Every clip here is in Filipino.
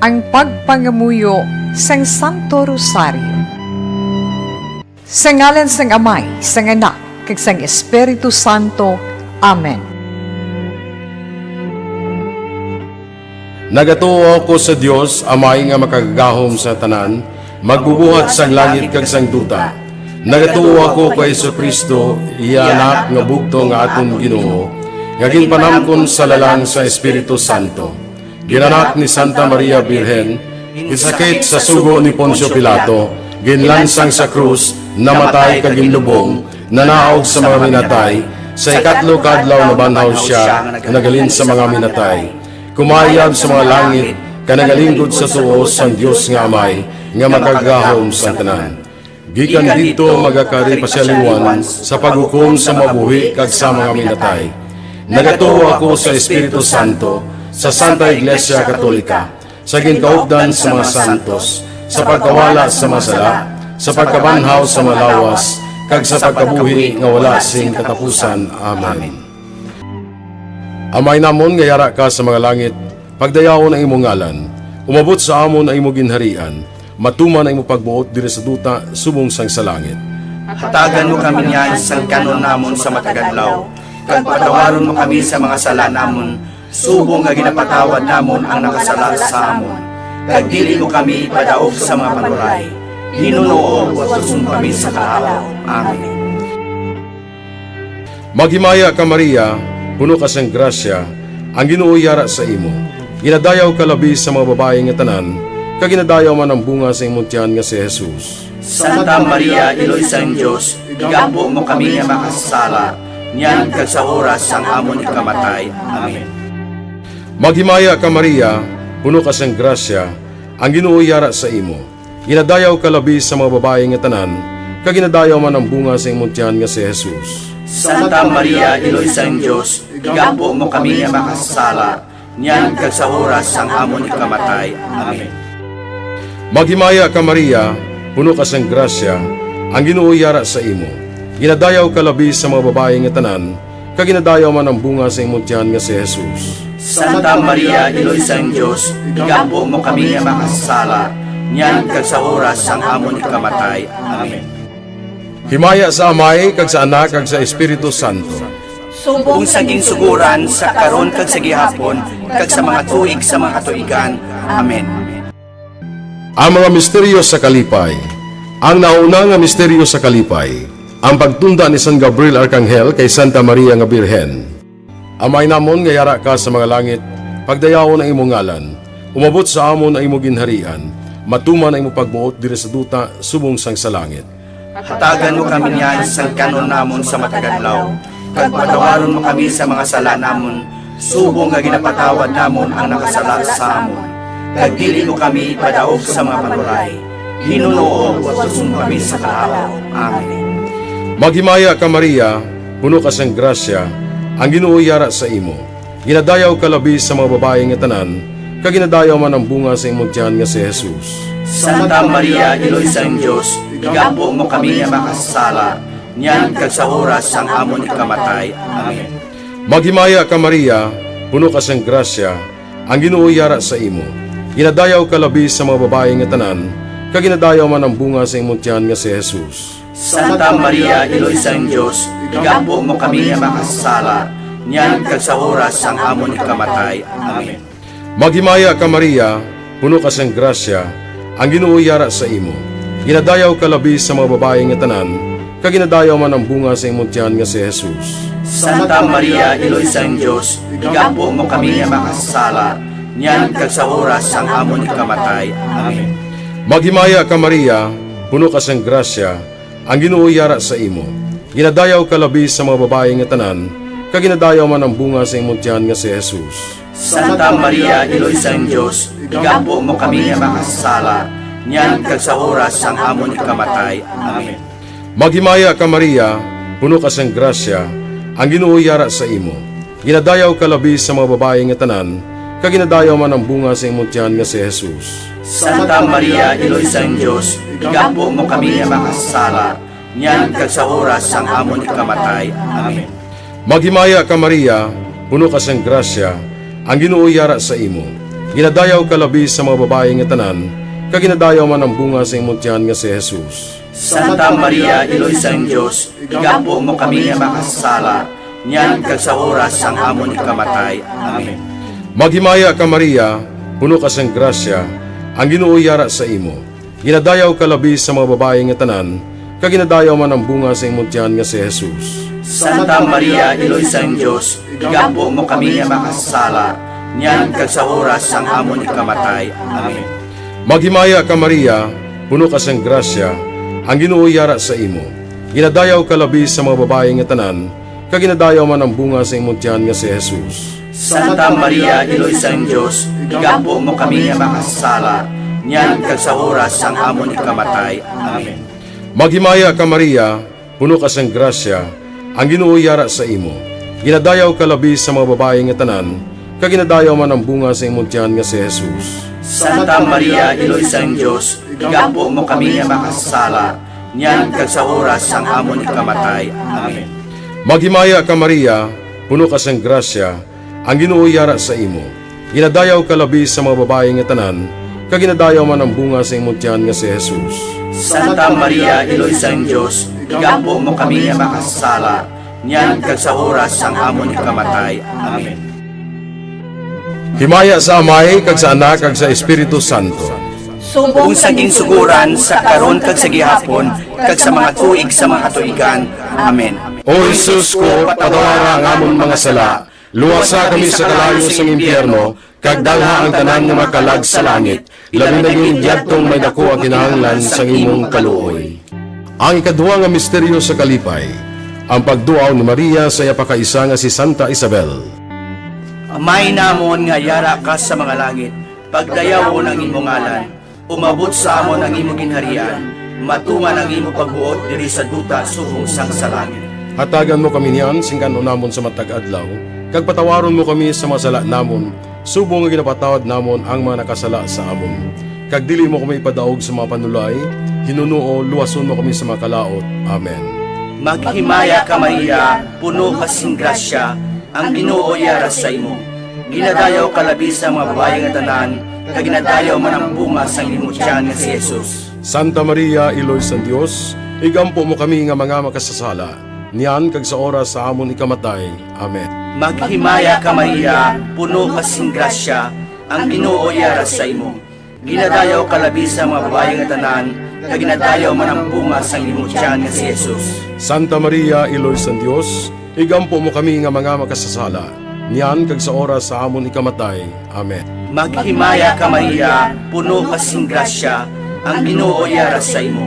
ang pagpangamuyo sang Santo Rosario. Sa ngalan sang Amay, sang Anak, kag sang Espiritu Santo. Amen. Nagatuo ako sa Dios, Amay nga makagagahom sa tanan, magbubuhat sang langit kag sang duta. Nagatuo ako kay Hesus Kristo, iya anak nga bugto nga aton Ginoo, nga ginpanamkon sa lalang sa Espiritu Santo. Ginanak ni Santa Maria Birhen, gisakit sa sugo ni Poncio Pilato, ginlansang sa krus, namatay kag ginlubong, nanaog sa mga minatay, sa ikatlo kadlaw na banhaw siya, nagalin sa mga minatay. Kumayab sa mga langit, kanagalingkod sa tuo sang Dios nga Amay, nga magagahom sa tanan. Gikan dito magakari pasyaliwan sa paghukom sa mabuhi kag sa mga minatay. Nagatuo ako sa Espiritu Santo, sa Santa Iglesia Katolika, sa ginkaupdan sa mga santos, sa pagkawala sa masala, sa pagkabanhaw sa malawas, kag sa pagkabuhi nga wala sing katapusan. Amen. Amay namon nga yara ka sa mga langit, pagdayawon ang imong ngalan, umabot sa amon ang imong ginharian, matuman ang imong pagbuot diri sa duta subong sang sa langit. Hatagan mo kami niyan sang kanon namon sa matagadlaw, kag patawaron mo kami sa mga sala namon, subong nga ginapatawad namon ang nakasala sa amon. Kag dili mo kami padaog sa mga panuray, Ginoo, watusong kami sa kaalaw. Amen. Maghimaya ka Maria, puno ka sang grasya, ang Ginoo yara sa imo. Ginadayaw ka labi sa mga babae nga tanan, kag ginadayaw man ang bunga sa imong tiyan nga si Jesus. Santa Maria, Iloy sang Dios, igampo mo kami nga makasala, niyan kag sa oras sang amon ikamatay. Amen. Maghimaya ka Maria, puno ka sang grasya, ang Ginoo yara sa imo. Ginadayaw ka labi sa mga babae nga tanan, kag ginadayaw man ang bunga sa imong tiyan nga si Jesus. Santa Maria, Iloy sang Dios, igampo mo kami nga makasala, niyan kag sa oras sang amon ikamatay. Amen. Maghimaya ka Maria, puno ka sang grasya, ang Ginoo yara sa imo. Ginadayaw ka labi sa mga babae nga tanan, kag ginadayaw man ang bunga sa imong tiyan nga si Jesus. Santa Maria, Iloy sang Dios, igampo mo kami nga makasala, niyan kag sa oras sang amon ikamatay. Amen. Himaya sa Amay, kag sa Anak, kag sa Espiritu Santo. Kung saging suguran sa karon kag sa gihapon, kag sa mga tuig sa mga katuigan. Amen. Ang mga misteryo sa kalipay. Ang nauna nga misteryo sa kalipay, ang pagtunda ni San Gabriel Arkanghel kay Santa Maria nga Birhen. Amay namon nga yara ka sa mga langit, pagdayawon ang imong ngalan, umabot sa amon ang imong ginharian, matuman ang imong pagbuot diri sa duta subong sang sa langit. Hatagan mo kami niyan sang kanon namon sa matagadlaw, kag patawaron mo kami sa mga sala namon, subong nga ginapatawad namon ang nakasala sa amon. Kag dili mo kami padaog sa mga panuray, Ginoo, watusong kami sa kaalaw. Amen. Maghimaya ka Maria, puno ka sang grasya, ang Ginoo yara sa imo. Ginadayaw ka labi sa mga babae nga tanan, kag ginadayaw man ang bunga sa imong tiyan nga si Jesus. Santa Maria, Iloy sang Dios, igampo mo kami nga makasala, niyan kag sa oras sang amon ikamatay. Amen. Maghimaya ka Maria, puno ka sang grasya, ang Ginoo yara sa imo. Ginadayaw ka labi sa mga babae nga tanan, kag ginadayaw man ang bunga sa imong tiyan nga si Jesus. Santa Maria, Iloy sang Dios, igampo mo kami nga makasala, niyan kag sa oras sang amon ikamatay. Amen. Maghimaya ka Maria, puno ka sang grasya, ang Ginoo yara sa imo. Ginadayaw ka labi sa mga babae nga tanan, kag ginadayaw man ang bunga sa imong tiyan nga si Jesus. Santa Maria, Iloy sang Dios, igampo mo kami nga makasala, niyan kag sa oras sang amon ikamatay. Amen. Maghimaya ka Maria, puno ka sang grasya, ang Ginoo yara sa imo. Ginadayaw ka labi sa mga babae nga tanan, kag ginadayaw man ang bunga sa imong tiyan nga si Jesus. Santa Maria, Iloy sang Dios, igampo mo kami nga makasala, niyan kag sa oras sang amon ikamatay. Amen. Maghimaya ka Maria, puno ka sang grasya, ang Ginoo yara sa imo. Ginadayaw ka labi sa mga babae nga tanan, kag ginadayaw man ang bunga sa imong tiyan nga si Jesus. Santa Maria, Iloy sang Dios, igampo mo kami nga makasala, niyan kag sa oras sang amon ikamatay. Amen. Maghimaya ka Maria, puno ka sang grasya, ang Ginoo yara sa imo. Ginadayaw ka labi sa mga babae nga tanan, kag ginadayaw man ang bunga sa imong tiyan nga si Jesus. Santa Maria, Iloy sang Diyos, igampo mo kami nga makasala, niyan kag sa oras ang amon ikamatay. Amen. Maghimaya ka Maria, puno ka sang grasya, ang Ginoo yara sa imo. Ginadayaw ka labi sa mga babae nga tanan, kag ginadayaw man ang bunga sa imong tiyan nga si Jesus. Santa Maria, Iloy sang Diyos, igampo mo kami nga makasala, niyan kag sa oras ang amon ikamatay. Amen. Maghimaya ka Maria, puno ka sang grasya, ang Ginoo yara sa imo. Ginadayaw ka labi sa mga babae nga tanan, kag ginadayaw man ang bunga sa imong tiyan nga si Jesus. Santa Maria, Iloy sang Diyos, igampo mo kami nga makasala, niyan kag sa oras ang amon ikamatay. Amen. Maghimaya ka Maria, puno ka sang grasya, ang Ginoo yara sa imo. Ginadayaw ka labi sa mga babae nga tanan, kag ginadayaw man ang bunga sa imong tiyan nga si Jesus. Santa Maria, Iloy sang Diyos, igampo mo kami nga makasala, niyan kag sa oras ang amon ikamatay. Amen. Maghimaya ka Maria, puno ka sang grasya, ang Ginoo yara sa imo. Ginadayaw ka labi sa mga babae nga tanan, kag ginadayaw man ang bunga sa imong tiyan nga si Jesus. Santa Maria, Iloy sang Diyos, igampo mo kami nga makasala, niyan kag sa oras ang amon ikamatay. Amen. Himaya sa Amay, kag sa Anak, kag sa Espiritu Santo. Kung saging suguran sa karon kag sa gihapon, kag sa mga tuig sa mga katuigan. Amen. O Jesus ko, patawara ang amon mga sala, luwasa kami sa kalayo sa impyerno, kag dalha ang tanan nga makalag sa langit, labi na yung diyadtong may dako ang kinahanglan sa imong kaluoy. Ang ikaduha nga misteryo sa kalipay, ang pagduaw ni Maria sa yapakaisa nga si Santa Isabel. Amay namon nga yara ka sa mga langit, pagdayaw mo ng imong ngalan, umabot sa amon ang imong ginharian, matuman ang imong pagbuot diri sa duta subong sang sa langit. Hatagan mo kami niyan, singkano namon sa matag adlaw, kag patawaron mo kami sa masala namon, subong nga ginapatawad namon ang mga nakasala sa amon. Kag dili mo kami ipadaog sa mga panulay, hinuno luwason mo kami sa mga kalaot. Amen. Maghimaya ka Maria, puno ka sing grasya, ang Ginoo yara sa imo. Ginadayaw ka labi sa mga babae nga tanan, kag ginadayaw man ang bunga sa imong tiyan nga si Jesus. Santa Maria, Iloy sa Dios, igampo mo kami nga mga makasasala, niyan kag sa oras sa amon ikamatay. Amen. Maghimaya ka Maria, puno ka sing grasya, ang Ginoo yara sa imo. Ginadayaw ka labi sa mga babae nga tanan, kag ginadayaw man ang bunga sa imong tiyan nga si Jesus. Santa Maria, Iloy sa Dios, igampo mo kami nga mga makasasala, niyan kag sa oras sa amon ikamatay. Amen. Maghimaya ka Maria, puno ka sing grasya, ang Ginoo yara sa imo.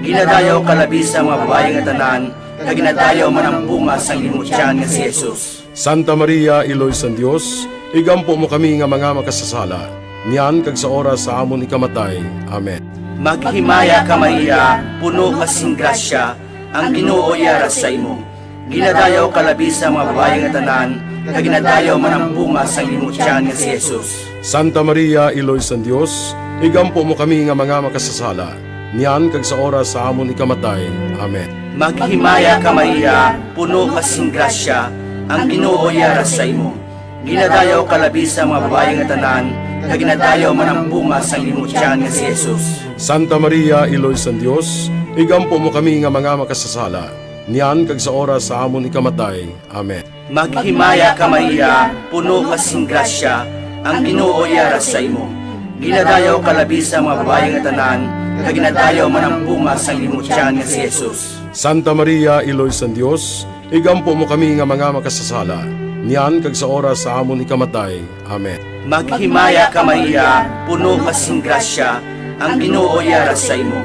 Ginadayaw ka labi sa mga babae nga tanan, kag ginadayaw man ang bunga sa imong tiyan nga si Jesus. Santa Maria, Iloy sa Dios, igampo mo kami nga mga makasasala, niyan kag sa oras sa amon ikamatay. Amen. Maghimaya ka Maria, puno ka sing grasya, ang Ginoo yara sa imo. Ginadayaw ka labi sa mga babae nga tanan, kag ginadayaw man ang bunga sa imong tiyan nga si Jesus. Santa Maria, Iloy sa Dios, igampo mo kami nga mga makasasala, niyan kag sa oras sa amon ikamatay. Amen. Maghimaya ka Maria, puno ka sing grasya, ang Ginoo yara sa imo. Ginadayaw ka labi sa mga babae nga tanan, kag ginadayaw man ang bunga sa imong tiyan nga si Jesus. Santa Maria, Iloy sa Dios, igampo mo kami nga mga makasasala, niyan kag sa oras sa amon ikamatay. Amen. Maghimaya ka Maria, puno ka sing grasya, ang Ginoo yara sa imo. Ginadayaw ka labi sa mga babae nga tanan, kag ginadayaw man ang bunga sa imong tiyan nga si Jesus. Santa Maria, Iloy sa Dios, igampo mo kami nga mga makasasala, niyan kag sa oras sa amon ikamatay. Amen. Maghimaya ka Maria, puno ka sing grasya, ang Ginoo yara sa imo.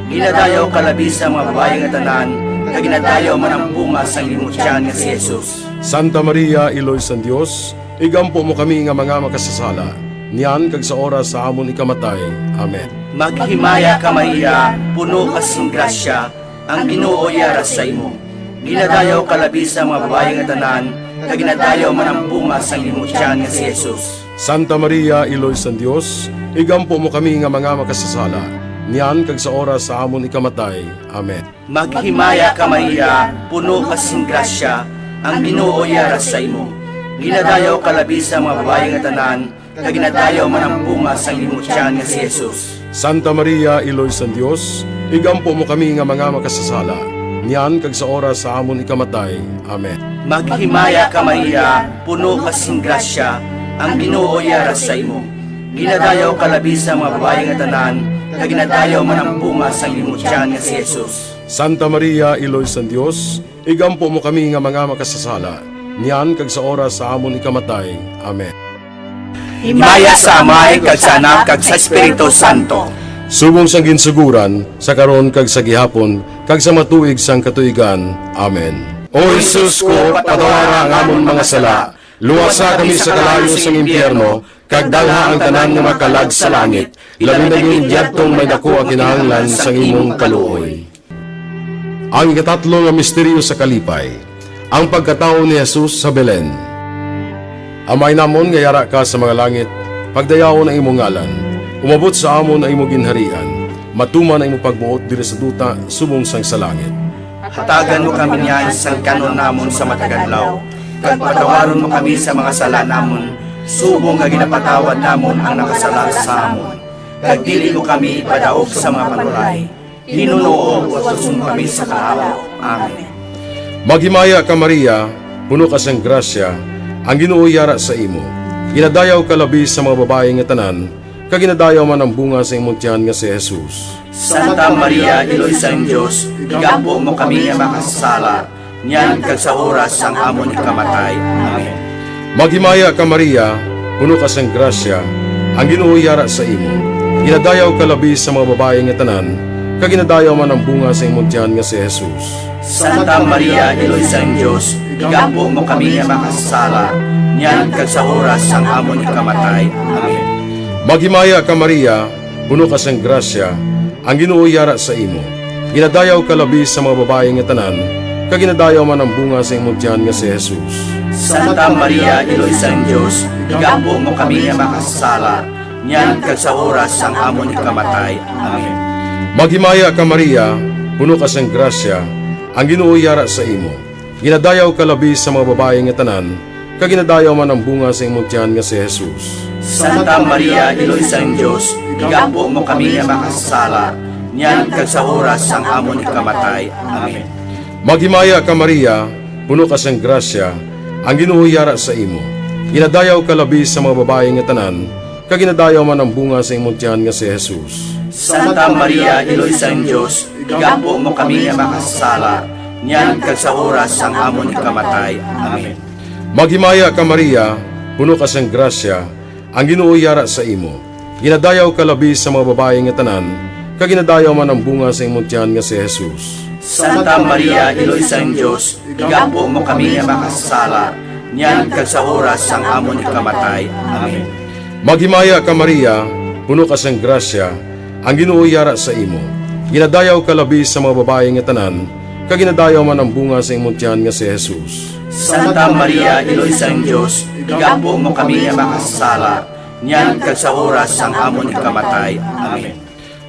Ginadayaw ka labi sa mga babae nga tanan, kag ginadayaw man ang bunga sa imong tiyan nga si Jesus. Santa Maria, Iloy sa Dios, igampo mo kami nga mga makasasala, niyan kag sa oras sa amon ikamatay. Amen. Maghimaya ka Maria, puno ka sing grasya, ang Ginoo yara sa imo. Ginadayaw ka labi sa mga babae nga tanan, kag ginadayaw man ang bunga sa imong tiyan nga si Jesus. Santa Maria, Iloy sa Dios, igampo mo kami nga mga makasasala, niyan kag sa oras sa amon ikamatay. Amen. Maghimaya ka Maria, puno ka sing grasya, ang Ginoo yara sa imo. Ginadayaw ka labi sa mga babae nga tanan, kag ginadayaw man ang bunga sa imong tiyan nga si Jesus. Santa Maria, Iloy san Dios, igampo mo kami nga mga makasasala, niyan kag sa oras sa amon ikamatay. Amen. Maghimaya ka Maria, puno ka sing grasya, ang Ginoo yara sa imo. Ginadayaw ka labi sa mga babae nga tanan, kag ginadayaw man ang bunga sa imong tiyan nga si Jesus. Santa Maria, Iloy san Dios, igampo mo kami nga mga makasasala, niyan kag sa oras sa amon ikamatay. Amen. Himaya sa Amay, kag sa Anak, kag sa Espiritu Santo. Subong sang ginsuguran, sa karon kag sa gihapon, kag sa matuig sang katuigan. Amen. O Jesus ko, patawara ang amon mga sala, luwasa kami sa kalayo sang impyerno, kag dalha ang tanan nga makalag sa langit, labi na yung diyadtong may dako ang kinahanglan sang imong kaluoy. Ang ikatatlo nga misteryo sa kalipay, ang pagkatao ni Jesus sa Belen. Amay namon nga yara ka sa mga langit, pagdayawon ang imong ngalan, umabot sa amon ang imong ginharian, matuman ang imong pagbuot diri sa duta subong sang sa langit. Hatagan mo kami niyan sa kanon namon sa matagadlaw, kag patawaron mo kami sa mga sala namon, subong nga ginapatawad namon ang nakasala sa amon. Kag dili mo kami ipadaog sa mga panuray, hinunoo at susong kami sa kahawa. Amen. Maghimaya ka Maria, puno ka sang grasya, ang Ginoo yara sa imo. Ginadayaw ka labi sa mga babae nga tanan, kag ginadayaw man ang bunga sa imong tiyan nga si Jesus. Santa Maria, Iloy sang Diyos, igampo mo kami nga makasala, niyan kag sa oras sang amon ikamatay. Amen. Maghimaya ka Maria, puno ka sang grasya, ang Ginoo yara sa imo. Ginadayaw ka labi sa mga babae nga tanan, kag ginadayaw man ang bunga sa imong tiyan nga si Jesus. Santa Maria, Iloy sang Diyos, igampo mo kami nga makasala, niyan kag sa oras sang amon ikamatay. Amen. Maghimaya ka Maria, puno ka sang grasya, ang Ginoo yara sa imo. Ginadayaw ka labi sa mga babae nga tanan, kag ginadayaw man ang bunga sa imong tiyan nga si Jesus. Santa Maria, Iloy sang Diyos, igampo mo kami nga makasala, niyan kag sa oras sang amon ikamatay. Amen. Maghimaya ka Maria, puno ka sang grasya, ang Ginoo yara sa imo. Ginadayaw ka labi sa mga babae nga tanan, kag ginadayaw man ang bunga sa imong tiyan nga si Jesus. Santa Maria, Iloy sang Diyos, igampo mo kami nga makasala, niyan kag sa oras sang amon ikamatay. Amen. Maghimaya ka Maria, puno ka sang grasya, ang Ginoo yara sa imo. Ginadayaw ka labi sa mga babae nga tanan, kag ginadayaw man ang bunga sa imong tiyan nga si Jesus. Santa Maria, Iloy sang Diyos, igampo mo kami nga makasala, niyan kag sa oras sang amon ikamatay. Amen. Maghimaya ka Maria, puno ka sang grasya, ang Ginoo yara sa imo. Ginadayaw ka labi sa mga babae nga tanan, kag ginadayaw man ang bunga sa imong tiyan nga si Jesus. Santa Maria, Iloy sang Diyos, igampo mo kami nga makasala, niyan kag sa oras sang amon ikamatay. Amen. Maghimaya ka Maria, puno ka sang grasya, ang Ginoo yara sa imo. Ginadayaw ka labi sa mga babae nga tanan, kag ginadayaw man ang bunga sa imong tiyan nga si Jesus. Santa Maria, Iloy sang Diyos, igampo mo kami nga makasala, niyan kag sa oras sang amon ikamatay. Amen.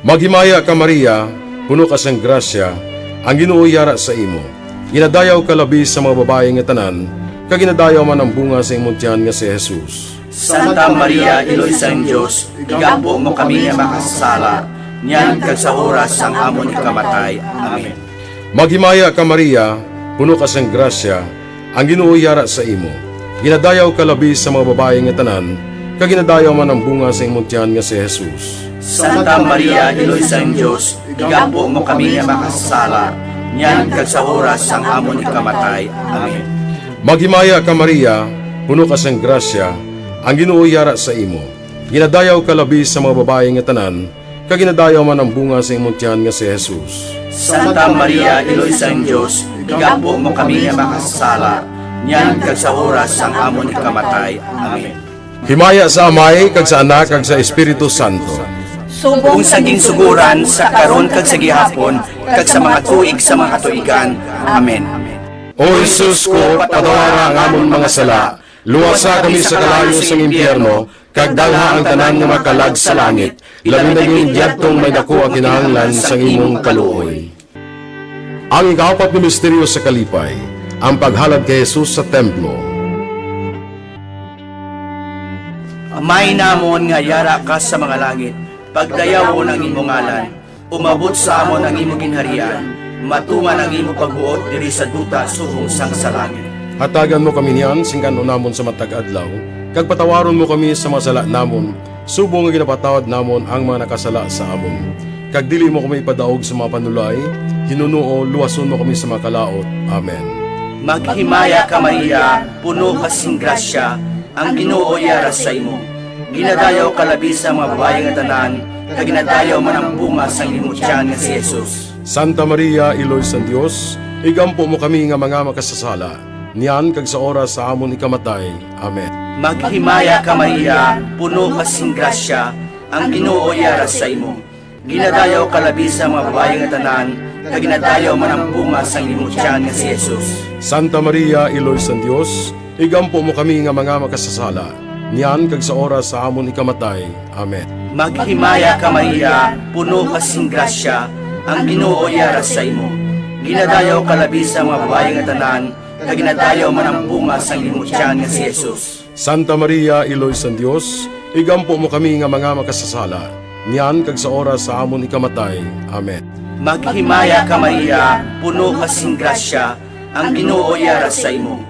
Maghimaya ka Maria, puno ka sang grasya, ang Ginoo yara sa imo. Ginadayaw ka labi sa mga babae nga tanan, kag ginadayaw man ang bunga sa imong tiyan nga si Jesus. Santa Maria, Iloy sang Diyos, igampo mo kami nga makasala, niyan kag sa oras sang amon ikamatay. Amen. Maghimaya ka Maria, puno ka sang grasya, ang Ginoo yara sa imo. Ginadayaw ka labi sa mga babae nga tanan, kag ginadayaw man ang bunga sa imong tiyan nga si Jesus. Santa Maria, Iloy sang Diyos, igampo mo kami nga makasala, niyan kag sa oras sang amon ikamatay. Amen. Maghimaya ka Maria, puno ka sang grasya, ang Ginoo yara sa imo. Ginadayaw ka labi sa mga babae nga tanan, kag ginadayaw man ang bunga sa imong tiyan nga si Jesus. Santa Maria, Iloy sang Diyos, igampo mo kami nga makasala, niyan kag sa oras sang amon ikamatay. Amen. Himaya sa Amay, kag sa Anak, kag sa Espiritu Santo. Kung sa ginsuguran, sa karon kag sa gihapon, kag sa mga tuig sa mga katuigan. Amen. O Jesus ko, patawara ang amon mga sala, luwasa kami sa kalayo sang impyerno, kag dalha ang tanan nga makalag sa langit, labi na yung diyadtong may dako ang kinahanglan sang imong kaluoy. Ang ikaapat na misteryo sa kalipay, ang paghalad kay Jesus sa templo. Amay namon nga yara ka sa mga langit, pagdayawon ang imong ngalan, umabot sa amon ang imong ginharian, matuman ang imong pagbuot diri sa duta subong sang sa langit. Hatagan mo kami niyan, singkano namon sa matag adlaw, kag patawaron mo kami sa mga sala namon, subong nga ginapatawad namon ang mga nakasala sa amon. Kag dili mo kami padaog sa mga panulay, hinunuo, luwason mo kami sa mga kalaot. Amen. Maghimaya ka Maria, puno ka sing grasya, ang Ginoo yara sa imo. Ginadayaw ka labi sa mga babae nga tanan, kag ginadayaw man ang bunga sang imong tiyan nga si Jesus. Santa Maria, Iloy sa Dios, igampo mo kami nga mga makasasala, niyan kag sa oras sa amon ikamatay. Amen. Maghimaya ka Maria, puno ka sing grasya, ang Ginoo yara sa imo. Ginadayaw ka labi sa mga babae nga tanan, kag ginadayaw man ang bunga sang imong tiyan nga si Jesus. Santa Maria, Iloy sa Dios, igampo mo kami nga mga makasasala, niyan kag sa oras sa amon ikamatay. Amen. Maghimaya ka Maria, puno ka sing grasya, ang Ginoo yara sa imo. Ginadayaw ka labi sa mga babae nga tanan, kag ginadayaw man ang bunga sang imong tiyan nga si Jesus. Santa Maria, Iloy sa Dios, igampo mo kami nga mga makasasala, niyan kag sa oras sa amon ikamatay. Amen. Maghimaya ka Maria, puno ka sing grasya, ang Ginoo yara sa imo.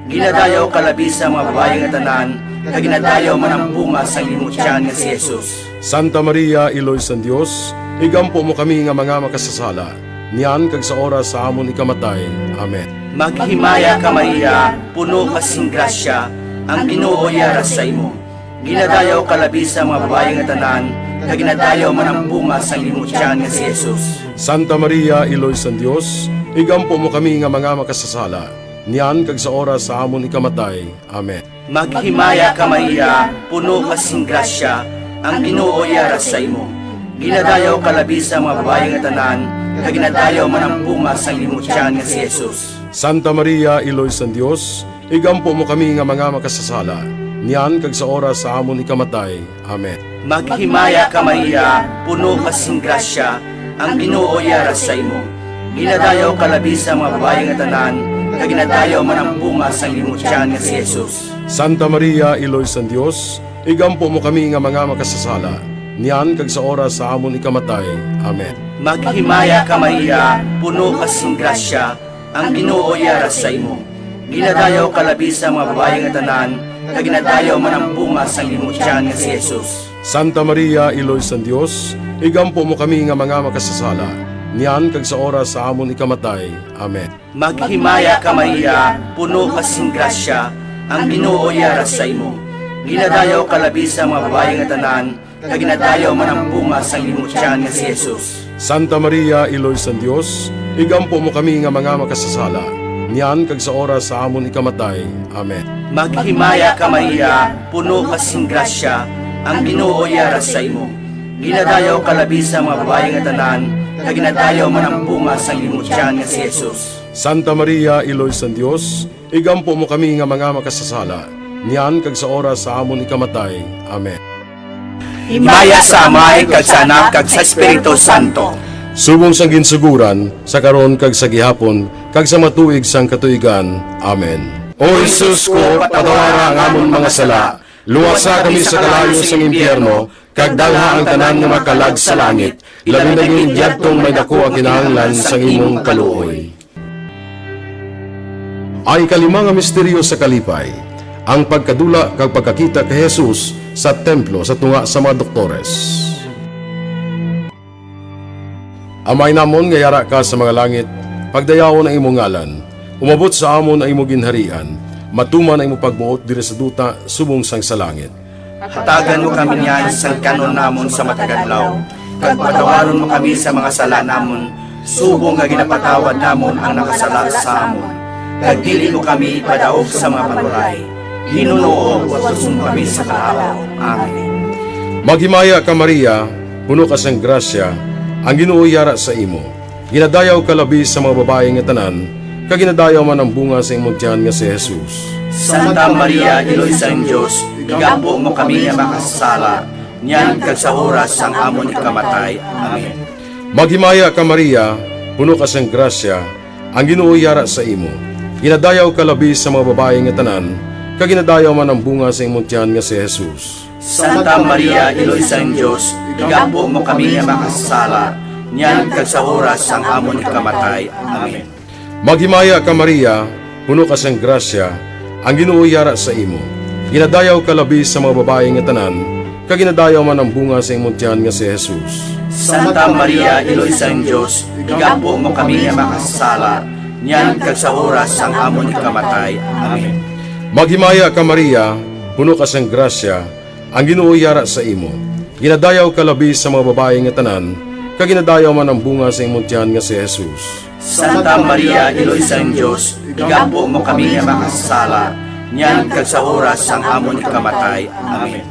Ginadayaw ka labi sa mga babae nga tanan, kag ginadayaw man ang bunga sang imong tiyan nga si Jesus. Santa Maria, Iloy sa Dios, igampo mo kami nga mga makasasala, niyan kag sa oras sa amon ikamatay. Amen. Maghimaya ka Maria, puno ka sing grasya, ang Ginoo yara sa imo. Ginadayaw ka labi sa mga babae nga tanan, kag ginadayaw man ang bunga sang imong tiyan nga si Jesus. Santa Maria, Iloy sa Dios, igampo mo kami nga mga makasasala, niyan kag sa oras sa amon ikamatay. Amen. Maghimaya ka Maria, puno ka sing grasya, ang Ginoo yara sa imo. Ginadayaw ka labi sa mga babae nga tanan, kag ginadayaw man ang bunga sang imong tiyan nga si Jesus. Santa Maria, Iloy sa Dios, igampo mo kami nga mga makasasala, niyan kag sa oras sa amon ikamatay. Amen. Maghimaya ka Maria, puno ka sing grasya, ang Ginoo yara sa imo. Ginadayaw ka labi sa mga babae nga tanan, kag ginadayaw man ang bunga sang imong tiyan nga si Jesus. Santa Maria, Iloy sa Dios, igampo mo kami nga mga makasasala, niyan kag sa oras sa amon ikamatay. Amen. Maghimaya ka Maria, puno ka sing grasya, ang Ginoo yara sa imo. Ginadayaw ka labi sa mga babae nga tanan, kag ginadayaw man ang bunga sang imong tiyan nga si Jesus. Santa Maria, Iloy sa Dios, igampo mo kami nga mga makasasala, niyan kag sa oras sa amon ikamatay. Amen. Maghimaya ka Maria, puno ka sing grasya, ang Ginoo yara sa imo. Ginadayaw ka labi sa mga babae nga tanan, kag ginadayaw man ang bunga sang imong tiyan nga si Jesus. Santa Maria, Iloy sa Dios, igampo mo kami nga mga makasasala, niyan kag sa oras sa amon ikamatay. Amen. Maghimaya ka Maria, puno ka sing grasya, ang Ginoo yara sa imo. Ginadayaw ka labi sa mga babae nga tanan, kag ginadayaw man ang bunga sang imong tiyan nga si Jesus. Santa Maria, Iloy sa Dios, igampo mo kami nga mga makasasala, niyan kag sa oras sa amon ikamatay. Amen. Himaya sa Amay, kag sa Anak, kag sa Espiritu Santo. Subong sang ginsuguran, sa karon kag sa gihapon, kag sa matuig sang katuigan. Amen. O Jesus ko, patawara ang amon mga sala, luwasa kami sa kalayo sang impyerno, kag dalha ang tanan nga makalag sa langit, labi na yung yadtong may dako ang kinahanglan sang imong kaluoy. Ay kalima nga misteryo sa kalipay, ang pagkadula kag pagkakita kay Jesus sa templo sa tunga sa mga doktores. Amay namon nga yara ka sa mga langit, pagdayawon ang imong ngalan, umabot sa amon ang imong ginharian, matuman ang imong pagbuot diri sa duta subong sang sa langit. Hatagan mo kami niyan sa kanon namon sa matagadlaw, kag patawaron mo kami sa mga sala namon, subong nga ginapatawad namon ang nakasala sa amon. Kag dili mo kami ipadaog sa mga panulay, hinunuo wasun kami sa kalaw. Amen. Maghimaya ka Maria, puno ka sang grasya, ang Ginoo yara sa imo. Ginadayaw ka labi sa mga babae nga tanan, kag ginadayaw man ang bunga sa imong tiyan nga si Jesus. Santa Maria, Iloy sang Dios, igampo mo kami nga makasala, niyan kag sa oras sang amon ikamatay. Amen. Maghimaya ka Maria, puno ka sang grasya, ang Ginoo yara sa imo. Ginadayaw ka labi sa mga babae nga tanan, kag ginadayaw man ang bunga sa imong tiyan nga si Jesus. Santa Maria, Iloy sang Diyos, igampo mo kami nga makasala, niyan kag sa oras sang amon ikamatay. Amen. Maghimaya ka Maria, puno ka sang grasya, ang Ginoo yara sa imo. Ginadayaw ka labi sa mga babae nga tanan, kag ginadayaw man ang bunga sa imong tiyan nga si Jesus. Santa Maria, Iloy sang Diyos, igampo mo kami nga makasala, niyan kag sa oras sang amon ikamatay. Amen. Maghimaya ka Maria, puno ka sang grasya, ang Ginoo yara sa imo. Ginadayaw ka labi sa mga babae nga tanan, kag ginadayaw man ang bunga sa imong tiyan nga si Jesus. Santa Maria, Iloy sang Diyos, igampo mo kami nga makasala, niyan kag sa oras sang amon ikamatay. Amen.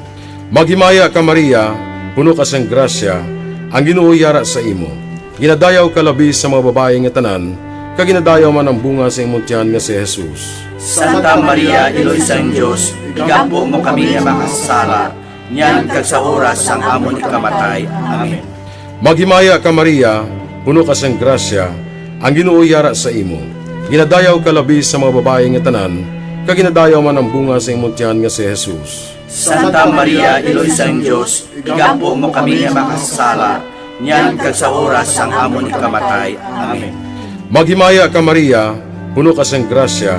Maghimaya ka Maria, puno ka sang grasya, ang Ginoo yara sa imo. Ginadayaw ka labi sa mga babae nga tanan, kag ginadayaw man ang bunga sa imong tiyan nga si Jesus. Santa Maria, Iloy sang Diyos, igampo mo kami nga makasala, niyan kag sa oras sang amon ikamatay. Amen. Maghimaya ka Maria, puno ka sang grasya, ang Ginoo yara sa imo. Ginadayaw ka labi sa mga babae nga tanan, kag ginadayaw man ang bunga sa imong tiyan nga si Jesus. Santa Maria, Iloy sang Diyos, igampo mo kami nga makasala, niyan kag sa oras sang amon ikamatay. Amen. Maghimaya ka Maria, puno ka sang grasya,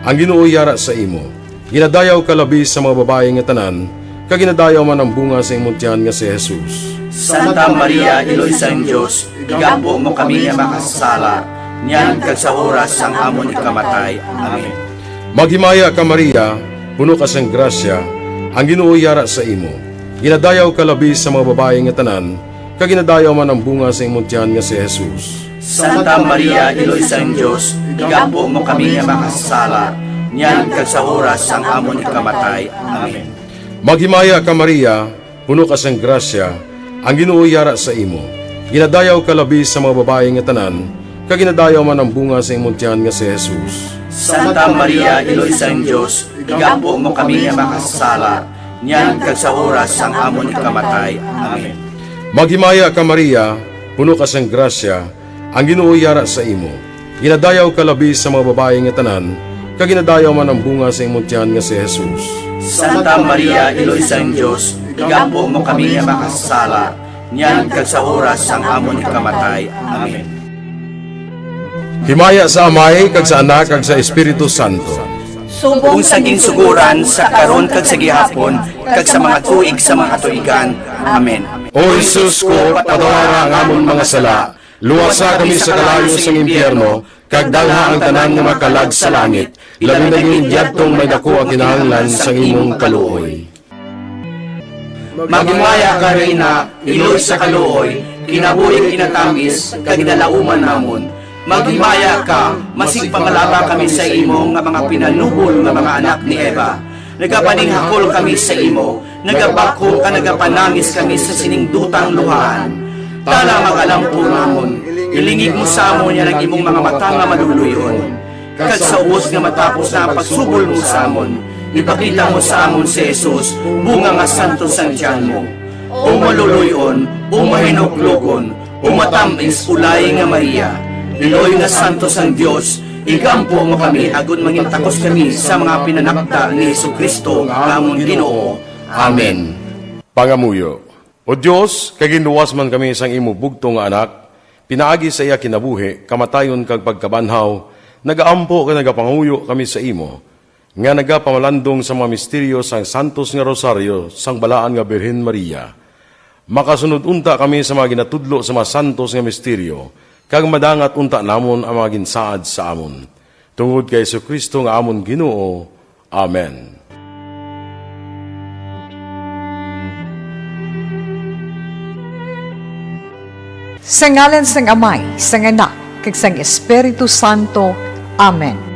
ang Ginoo yara sa imo. Ginadayaw ka labi sa mga babae nga tanan, kag ginadayaw man ang bunga sa imong tiyan nga si Jesus. Santa Maria, Iloy sang Diyos, igampo mo kami nga makasala, niyan kag sa oras sang amon ikamatay. Amen. Maghimaya ka Maria, puno ka sang grasya, ang Ginoo yara sa imo. Ginadayaw ka labi sa mga babae nga tanan, kag ginadayaw man ang bunga sa imong tiyan nga si Jesus. Santa Maria, Iloy sang Diyos, igampo mo kami nga makasala, niyan kag sa oras sang amon ikamatay. Amen. Maghimaya ka Maria, puno ka sang grasya, ang Ginoo yara sa imo. Ginadayaw ka labi sa mga babae nga tanan, kag ginadayaw man ang bunga sa imong tiyan nga si Jesus. Santa Maria, Iloy sang Diyos, igampo mo kami nga makasala, niyan kag sa oras sang amon ikamatay. Amen. Maghimaya ka Maria, puno ka sang grasya, ang Ginoo yara sa imo. Ginadayaw ka labi sa mga babae nga tanan, kag ginadayaw man ang bunga sa imong tiyan nga si Jesus. Santa Maria, Iloy sang Diyos, igampo mo kami nga makasala, niyan kag sa oras sang amon ikamatay. Amen. Himaya sa Amay, kag sa Anak, kag sa Espiritu Santo. Kung saging suguran sa karon kag sa gihapon, kag sa mga tuig sa mga tuigan. Amen. O Jesus ko, patawara ang amon mga sala, luwasa kami sa kalayo sa impyerno, kag dalha ang tanan nga makalag sa langit, labi na yung diyadtong may dako ang kinahanglan sa imong kaluoy. Maghimaya ka Reyna, Iloy sa kaluoy, kinabuhing kinatamis, kag ginalauman namon. Maghimaya ka, masig pangalaba kami sa imo nga mga pinanubol nga mga anak ni Eva. Nagapaninghakol kami sa imo, nagabako ka nagapanangis kami sa siningdutang luhaan. Tala magalampo namon, ilingig mo sa amon yan ang imong mga mata nga maluluyon. Kag sa ubos nga matapos na ang pagsubol mo sa amon, ipakita mo sa amon si Jesus, bunga nga santo sang tiyan mo. O maluluyon, o mahinuklugon, o matamis ulay nga Maria, Iloy nga santo sang Dios, igampo mo kami agon mangintakos kami sa mga pinanakda ni Jesucristo nga amon Ginoo. Amen. Pangamuyo. O Dios, kay ginuwas man kami sang imo bugto nga anak, pinaagi sa iya kinabuhi, kamatayon kag pagkabanhaw, nagaampo kag nagapanguyo kami sa imo, nga nagapamalandong sa mga misteryo sang santos nga rosaryo sang balaan nga Birhen Maria. Makasunod unta kami sa mga ginatudlo sa mga santos nga misteryo, kag madangat unta namon ang mga ginsaad sa amon. Tungod kay Jesucristo nga amon Ginoo. Amen. Sa ngalan sang Amay, sang Anak, kag sang Espiritu Santo. Amen.